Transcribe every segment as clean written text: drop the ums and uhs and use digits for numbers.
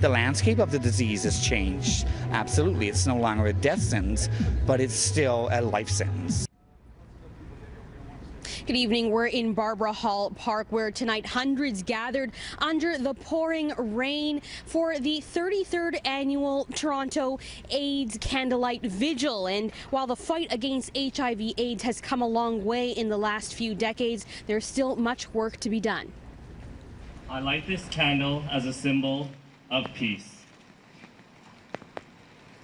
The landscape of the disease has changed. Absolutely, it's no longer a death sentence, but it's still a life sentence. Good evening. We're in Barbara Hall Park, where tonight hundreds gathered under the pouring rain for the 33rd annual Toronto AIDS Candlelight Vigil. And while the fight against HIV/AIDS has come a long way in the last few decades, there's still much work to be done. I light this candle as a symbol of peace.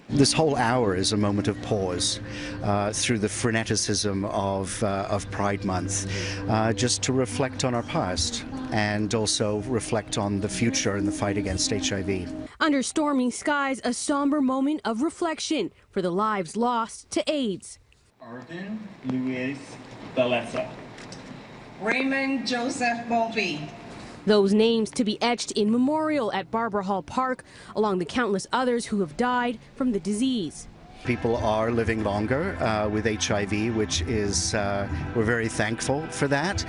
This whole hour is a moment of pause through the freneticism of Pride Month, just to reflect on our past and also reflect on the future in the fight against HIV. Under stormy skies, a somber moment of reflection for the lives lost to AIDS. Arvin Luis Belleza. Raymond Joseph Bonvie. Those names to be etched in memorial at Barbara Hall Park, along the countless others who have died from the disease. People are living longer with HIV, which is, we're very thankful for that.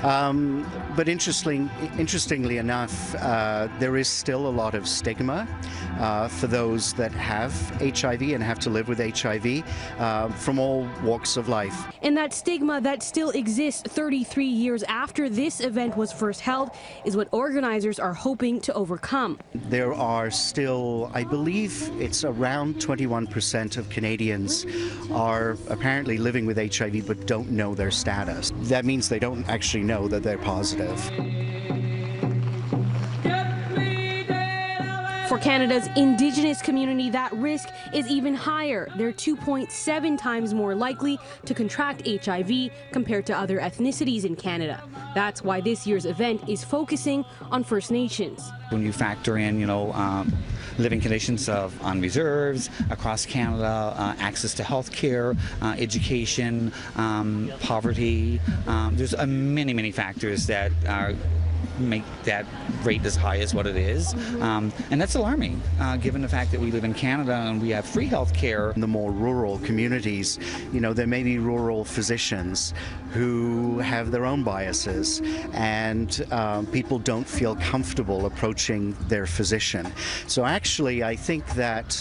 But interestingly enough, there is still a lot of stigma for those that have HIV and have to live with HIV from all walks of life. And that stigma that still exists 33 years after this event was first held is what organizers are hoping to overcome. There are still, I believe it's around 21% of Canadians are apparently living with HIV but don't know their status. That means they don't actually know that they're positive. For Canada's Indigenous community, that risk is even higher. They're 2.7 times more likely to contract HIV compared to other ethnicities in Canada. That's why this year's event is focusing on First Nations. When you factor in, living conditions on reserves across Canada, access to health care, education, poverty, there's many factors that make that rate as high as what it is. And that's alarming, given the fact that we live in Canada and we have free health care. In the more rural communities, there may be rural physicians who have their own biases, and people don't feel comfortable approaching their physician. So actually, I think that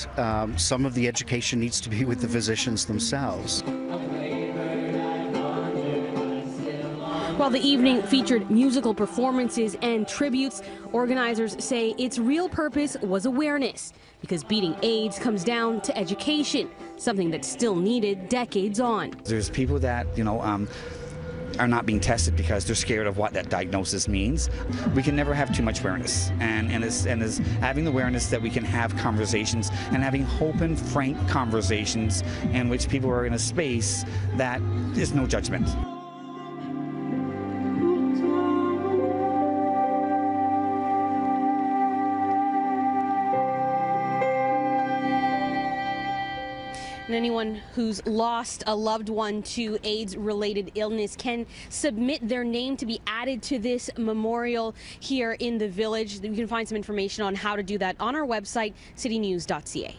some of the education needs to be with the physicians themselves. While the evening featured musical performances and tributes, organizers say its real purpose was awareness, because beating AIDS comes down to education, something that's still needed decades on. There's people that, are not being tested because they're scared of what that diagnosis means. We can never have too much awareness, and it's having the awareness that we can have conversations and having open, frank conversations in which people are in a space that is no judgment. And anyone who's lost a loved one to AIDS-related illness can submit their name to be added to this memorial here in the village. You can find some information on how to do that on our website, citynews.ca.